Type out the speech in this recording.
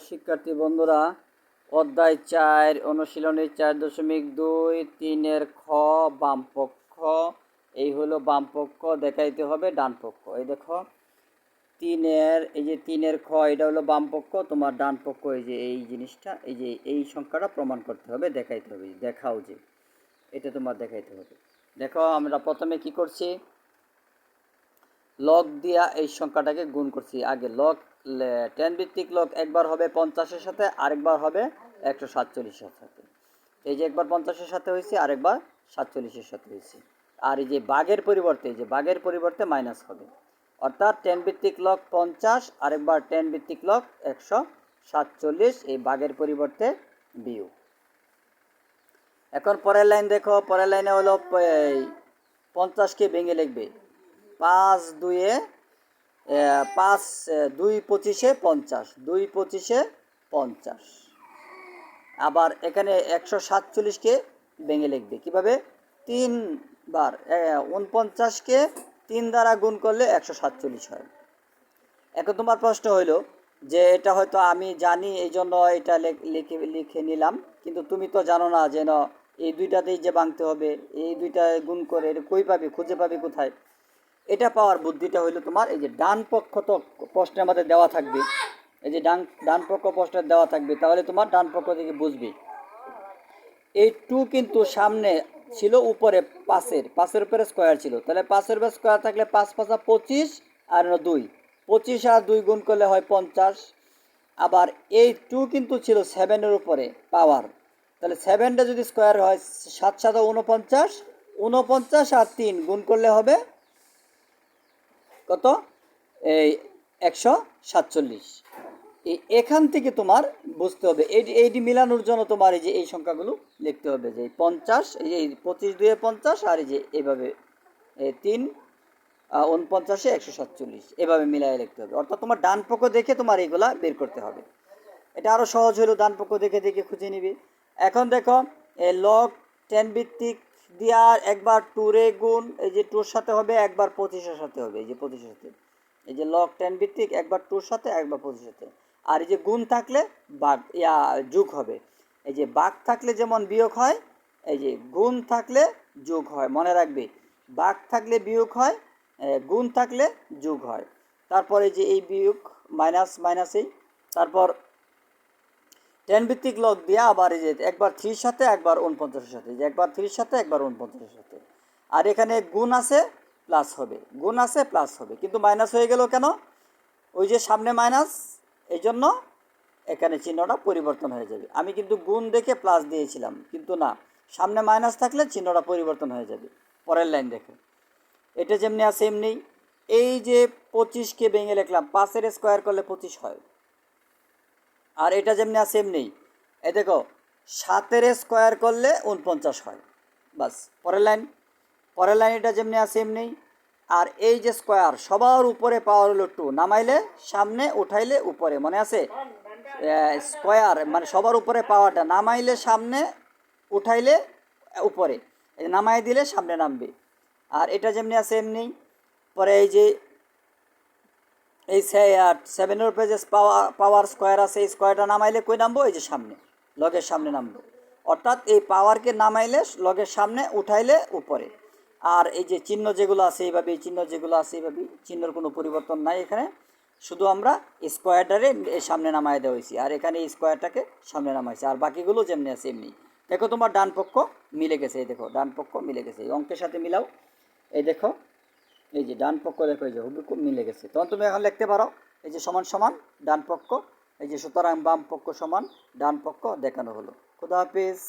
শিক্ষার্থী বন্ধুরা, অধ্যায় 4 অনুশীলনী 4.2 3 খ বামপক্ষ। এই হলো বামপক্ষ, দেখাইতে হবে ডান পক্ষ। এই দেখো এই যে 3 খ, এটা হলো বামপক্ষ, তোমার ডান পক্ষ এই যে এই জিনিসটা, এই যে এই সংখ্যাটা প্রমাণ করতে হবে, দেখাইতে হবে। দেখাও যে এটা তোমার দেখাইতে হবে। দেখো আমরা প্রথমে কি করছি, লগ দিয়া এই সংখ্যাটাকে গুণ করছি। আগে লগ 10 ভিত্তিক লগ একবার হবে 50-এর সাথে, আরেকবার হবে 147-এর সাথে। এই যে একবার 50-এর সাথে হয়েছে, আরেকবার 47-এর সাথে হয়েছে। আর এই যে বাঘের পরিবর্তে মাইনাস হবে, অর্থাৎ 10 ভিত্তিক লগ 50, আরেকবার 10 ভিত্তিক লগ 147, এই বাঘের পরিবর্তে বিয়োগ। এখন পরের লাইন দেখো, পরের লাইনে হলো 50-কে ভেঙে লিখবে 5 2 25-এ 50, 2 25-এ 50। আবার এখানে 147-কে ভেঙে লিখবে কিভাবে, 3 বার 49-কে 3 দ্বারা গুণ করলে 147 হয়। এখন তোমার প্রশ্ন হইল যে এটা হয়তো আমি জানি, এই জন্য এটা লিখে নিলাম, কিন্তু তুমি তো জানো না যেন এই দুইটাতেই যে ভাঙতে হবে, এই দুইটা গুণ করে কই পাবে, খুঁজে পাবে কোথায়। এটা পাওয়ার বুদ্ধিটা হইলো তোমার এই যে ডান পক্ষ তো প্রশ্নে আমাদের দেওয়া থাকবে, এই যে ডান পক্ষ প্রশ্নে দেওয়া থাকবে, তাহলে তোমার ডান পক্ষ থেকে বুঝবে। এই 2 কিন্তু সামনে ছিল, উপরে 5-এর উপরে স্কোয়ার ছিল, তাহলে 5-এর উপরে স্কোয়ার থাকলে 5 5 25, আর 2 25 আর 2 গুণ করলে হয় 50। আবার এই 2 কিন্তু ছিল 7-এর উপরে পাওয়ার, তাহলে 7টা যদি স্কোয়ার হয় 7 7 49, 49 আর 3 গুণ করলে হবে কত, এই 147। এখান থেকে তোমার বুঝতে হবে এইটি মিলানোর জন্য তোমার এই যে এই সংখ্যাগুলো লিখতে হবে, যে 50, এই যে 25 2 50, আর এই যে এইভাবে 3 49-এ 147, এভাবে মিলাই লিখতে হবে। অর্থাৎ তোমার ডান পক্ষ দেখে তোমার এইগুলা বের করতে হবে। এটা আরও সহজ হলো, ডান পক্ষ দেখে দেখে খুঁজে নিবি। এখন দেখো লগ 10 ভিত্তিক দিয়া একবার 2-রে গুণ, এই যে 2-র সাথে হবে, একবার 25-এর সাথে হবে, এই যে 25-এর সাথে, এই যে লগ 10 ভিত্তিক একবার 2-র সাথে, একবার 25-এর সাথে। আর এই যে গুণ থাকলে যোগ হবে, এই যে ভাগ থাকলে যেমন বিয়োগ হয়, এই যে গুণ থাকলে যোগ হয়, মনে রাখবে। ভাগ থাকলে বিয়োগ হয়, গুণ থাকলে যোগ হয়। তারপরে যে এই বিয়োগ মাইনাসেই, তারপর 10 ভিত্তিক লগ দিয়া আবার এই যে একবার 3-র সাথে, একবার 49-এর সাথে, যে একবার 3-র সাথে, একবার 49-এর সাথে। আর এখানে গুণ আছে প্লাস হবে, গুণ আছে প্লাস হবে, কিন্তু মাইনাস হয়ে গেল কেন, ওই যে সামনে মাইনাস, এই জন্য এখানে চিহ্নটা পরিবর্তন হয়ে যাবে। আমি কিন্তু গুণ দেখে প্লাস দিয়েছিলাম, কিন্তু না, সামনে মাইনাস থাকলে চিহ্নটা পরিবর্তন হয়ে যাবে। পরের লাইন দেখো, এটা যেমনি আছে এমনি, এই যে 25-কে ভেঙে লিখলাম, 5-এর স্কোয়ার করলে 25 হয়। আর এটা যেমনি আছে এমনি, এই দেখো 7-এর স্কোয়ার করলে 49 হয়। বাস, পরের লাইন এটা যেমনি আছে এমনি। আর এই যে স্কোয়ার সবার উপরে পাওয়ার হলো 2, নামাইলে সামনে, উঠাইলে উপরে, মনে আছে, স্কোয়ার মানে সবার উপরে পাওয়ারটা, নামাইলে সামনে, উঠাইলে উপরে, নামাই দিলে সামনে নামবে। আর এটা যেমনি আছে এমনি। পরে এই যে এই 7-এর উপরে যে পাওয়ার স্কোয়ার আছে, এই স্কোয়ারটা নামাইলে কই নামবো, এই যে সামনে, লগের সামনে নামবো। অর্থাৎ এই পাওয়ারকে নামাইলে লগের সামনে, উঠাইলে উপরে। আর এই যে চিহ্ন যেগুলো আছে এইভাবে, এই চিহ্ন যেগুলো আছে এইভাবে, চিহ্নর কোনো পরিবর্তন নাই এখানে, শুধু আমরা স্কোয়ারটারে সামনে নামাই দেওয়া হয়েছি, আর এখানে এই স্কোয়ারটাকে সামনে নামাইছি, আর বাকিগুলো যেমনি আছে এমনি। দেখো তোমার ডান পক্ষ মিলে গেছে, এই দেখো ডান পক্ষ মিলে গেছে, এই অঙ্কের সাথে মিলাও, এই দেখো এই যে ডান পক্ষ দেখো, এই যে হুবহু মিলে গেছে। তখন তুমি এখন লিখতে পারো এই যে সমান সমান ডান পক্ষ, এই যে সুতরাং বাম পক্ষ সমান ডান পক্ষ দেখানো হলো। খুদা হাফেজ।